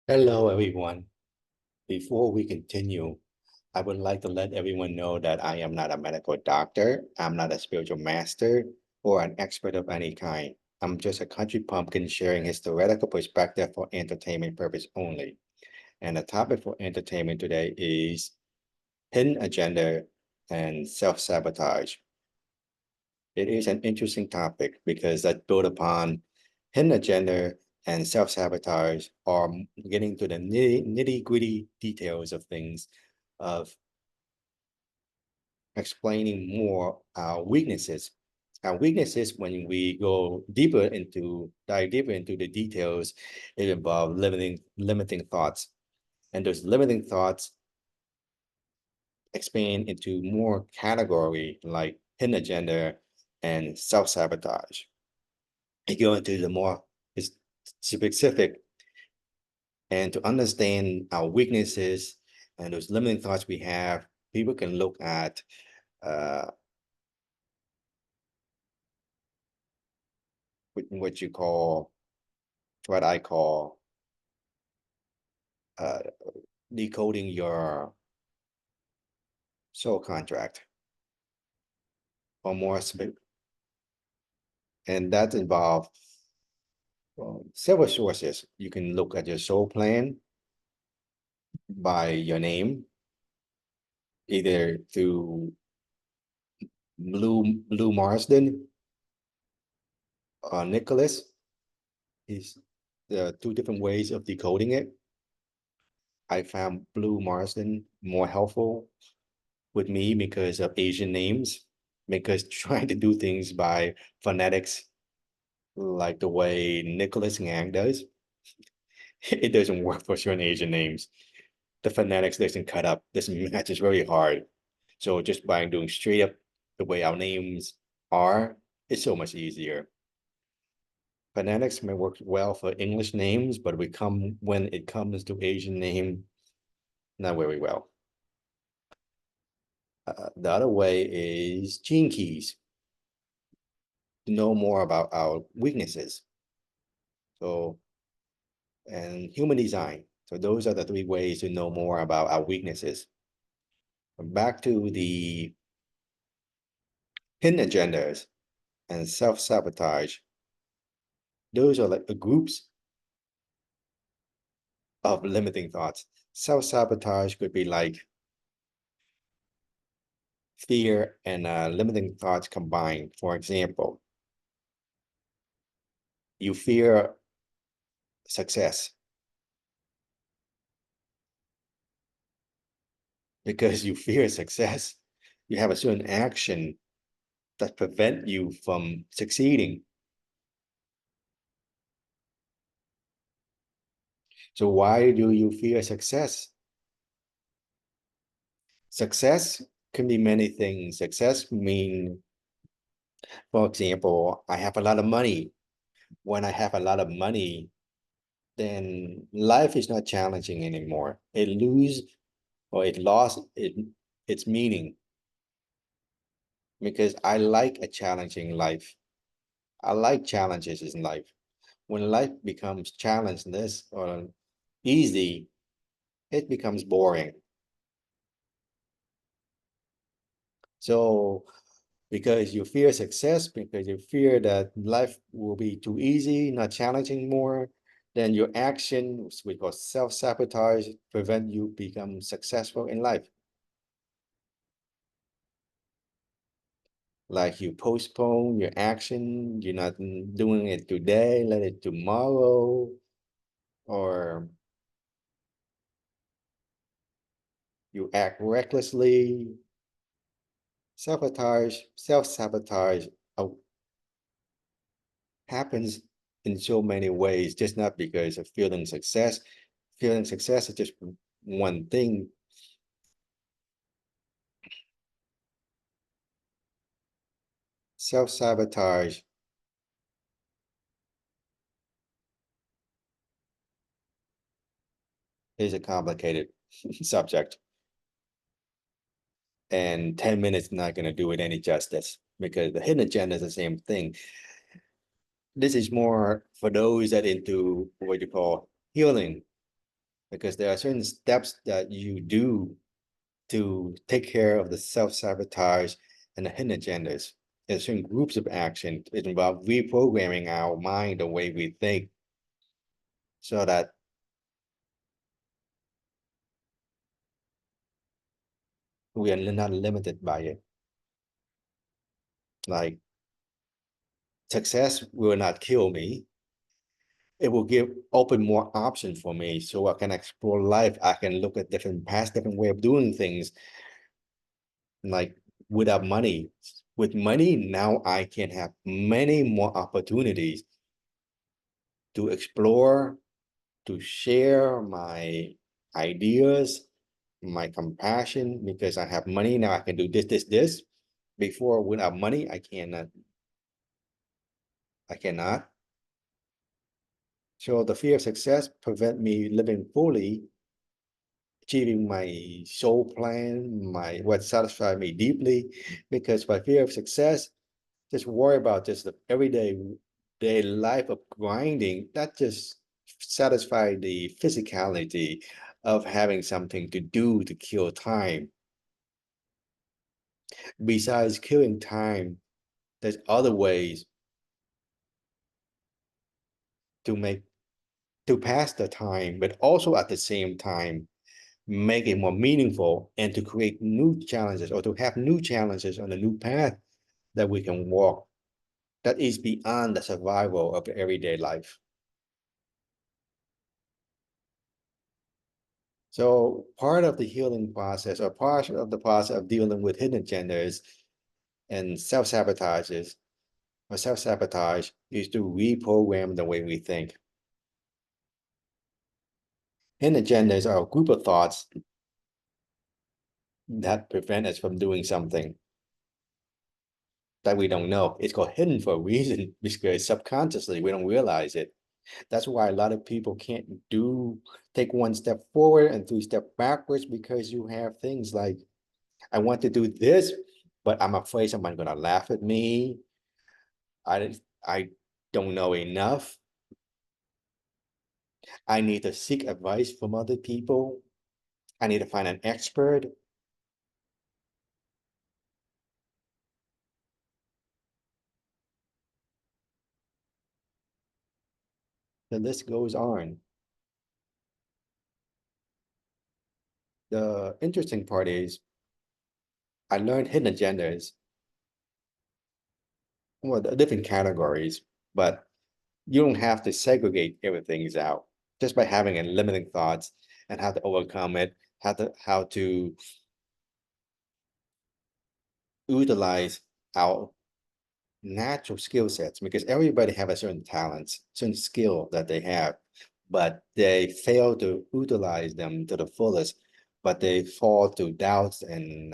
Hello, everyone. Before we continue, I would like to let everyone know that I am not a medical doctor. I'm not a spiritual master or an expert of any kind. I'm just a country pumpkin sharing his theoretical perspective for entertainment purpose only. And the topic for entertainment today is hidden agenda and self-sabotage. It is an interesting topic because that build upon hidden agenda and self-sabotage are getting to the nitty-gritty details of things, of explaining more our weaknesses. Our weaknesses, when we dive deeper into the details, it involves limiting thoughts. And those limiting thoughts expand into more category like hidden agenda and self-sabotage. You go into the more specific, and to understand our weaknesses and those limiting thoughts we have, people can look at uh, what you call, what I call uh, decoding your soul contract, or more specific, and that involves several sources. You can look at your soul plan by your name, either through Blue Marsden or Nicholas. Is the two different ways of decoding it. I found Blue Marsden more helpful with me because of Asian names, because trying to do things by phonetics, like the way Nicholas Ngang does, it doesn't work for certain Asian names. The phonetics doesn't cut up, doesn't match, it's very hard. So just by doing straight up the way our names are, it's so much easier. Phonetics may work well for English names, but when it comes to Asian name, not very well. The other way is gene keys, to know more about our weaknesses. So, and human design. So those are the three ways to know more about our weaknesses. Back to the hidden agendas and self-sabotage. Those are like the groups of limiting thoughts. Self-sabotage could be like fear and limiting thoughts combined. For example, you fear success because you fear success. You have a certain action that prevent you from succeeding. So why do you fear success? Success can be many things. Success mean, for example, I have a lot of money. When I have a lot of money, then life is not challenging anymore. It lost its meaning, because I like a challenging life. I like challenges in life. When life becomes challengeless or easy, it becomes boring. So because you fear success, because you fear that life will be too easy, not challenging more, then your actions, which we call self-sabotage, prevent you become successful in life. Like you postpone your action, you're not doing it today, let it tomorrow, or you act recklessly. Self-sabotage happens in so many ways, just not because of feeling success. Feeling success is just one thing. Self-sabotage is a complicated subject, and 10 minutes is not going to do it any justice, because the hidden agenda is the same thing. This is more for those that into what you call healing. because there are certain steps that you do to take care of the self-sabotage and the hidden agendas. There's certain groups of action. It involves reprogramming our mind the way we think so that we are not limited by it. Like, success will not kill me. It will open more options for me so I can explore life. I can look at different paths, different way of doing things. Like, without money, with money, now I can have many more opportunities to explore, to share my ideas, my compassion, because I have money now. I can do this. Before, without money, I cannot. So the fear of success prevent me living fully, achieving my soul plan, what satisfies me deeply. Because by fear of success, just worry about just the everyday day life of grinding, that just satisfy the physicality of having something to do to kill time. Besides killing time, there's other ways to pass the time, but also at the same time make it more meaningful and to create new challenges or to have new challenges on a new path that we can walk that is beyond the survival of the everyday life. So part of the healing process, or part of the process of dealing with hidden agendas and self-sabotage is to reprogram the way we think. Hidden agendas are a group of thoughts that prevent us from doing something that we don't know. It's called hidden for a reason because subconsciously we don't realize it. That's why a lot of people can't take one step forward and 3 steps backwards, because you have things like, I want to do this, but I'm afraid someone's gonna laugh at me. I don't know enough. I need to seek advice from other people. I need to find an expert. The list goes on. The interesting part is I learned hidden agendas, well, the different categories, but you don't have to segregate everything out just by having a limiting thoughts and how to overcome it, how to utilize our natural skill sets, because everybody have a certain talents, certain skill that they have, but they fail to utilize them to the fullest, but they fall to doubts and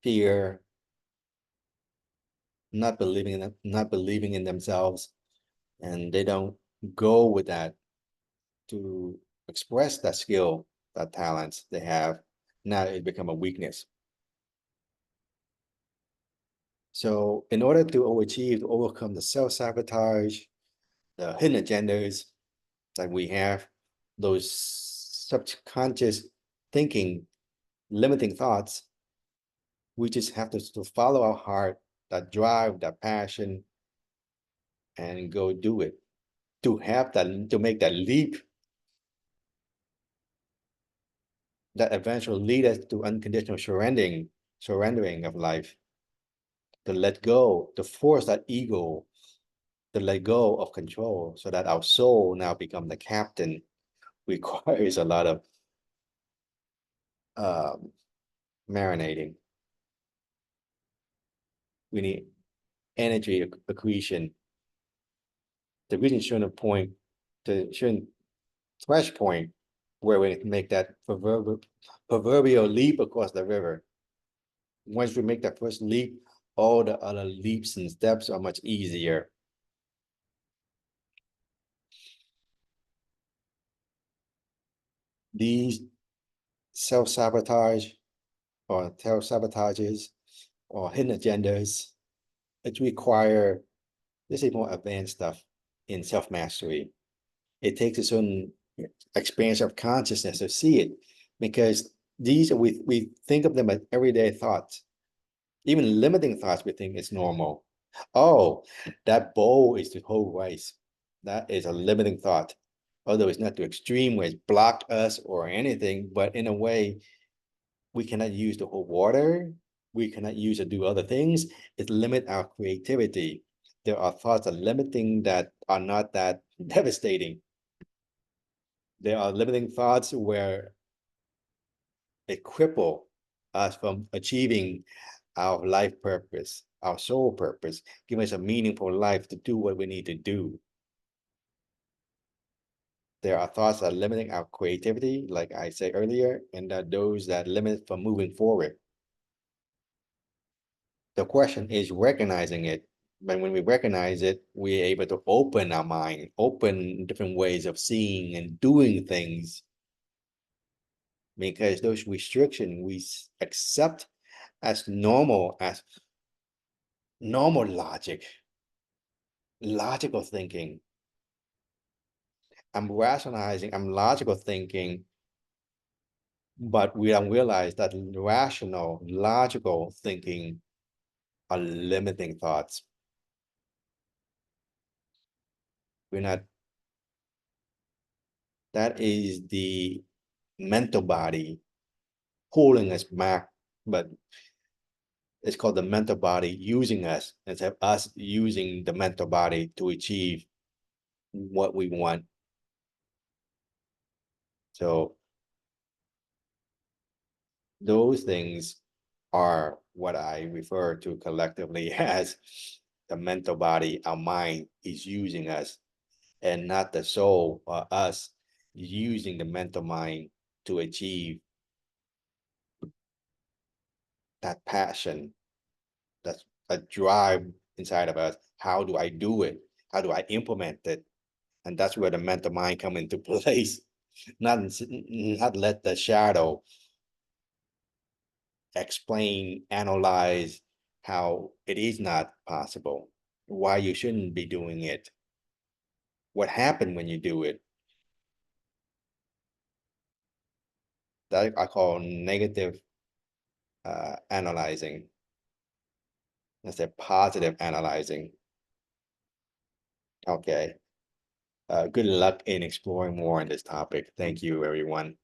fear, not believing in themselves, and they don't go with that to express that skill, that talents they have. Now it become a weakness. So in order to overcome the self-sabotage, the hidden agendas that we have, those subconscious thinking, limiting thoughts, we just have to follow our heart, that drive, that passion, and go do it. To make that leap that eventually lead us to unconditional surrendering of life, to let go, to force that ego, to let go of control so that our soul now become the captain, requires a lot of marinating. We need energy accretion to reach a certain point, to a certain thresh point where we can make that proverbial leap across the river. Once we make that first leap, all the other leaps and steps are much easier. These self-sabotage or self-sabotages or hidden agendas, it require, this is more advanced stuff in self-mastery. It takes a certain experience of consciousness to see it, because these are, we think of them as everyday thoughts. Even limiting thoughts, we think is normal. Oh, that bowl is the whole rice. That is a limiting thought. Although it's not to extreme ways block us or anything, but in a way, we cannot use the whole water. We cannot use to do other things. It limits our creativity. There are thoughts of limiting that are not that devastating. There are limiting thoughts where it cripple us from achieving our life purpose, our soul purpose, give us a meaningful life to do what we need to do. There are thoughts that are limiting our creativity, like I said earlier, and those that limit from moving forward. The question is recognizing it. But when we recognize it, we're able to open our mind, open different ways of seeing and doing things. Because those restrictions we accept as normal logic, logical thinking. I'm rationalizing, I'm logical thinking, but we don't realize that rational, logical thinking are limiting thoughts. We're not, that is the mental body pulling us back, but it's called the mental body using us instead of us using the mental body to achieve what we want. So those things are what I refer to collectively as the mental body. Our mind is using us, and not the soul or us using the mental mind to achieve that passion, that's a drive inside of us. How do I do it? How do I implement it? And that's where the mental mind come into place. Not let the shadow explain, analyze how it is not possible, why you shouldn't be doing it, what happened when you do it. That I call negative analyzing. That's a positive analyzing. Okay. Good luck in exploring more on this topic. Thank you, everyone.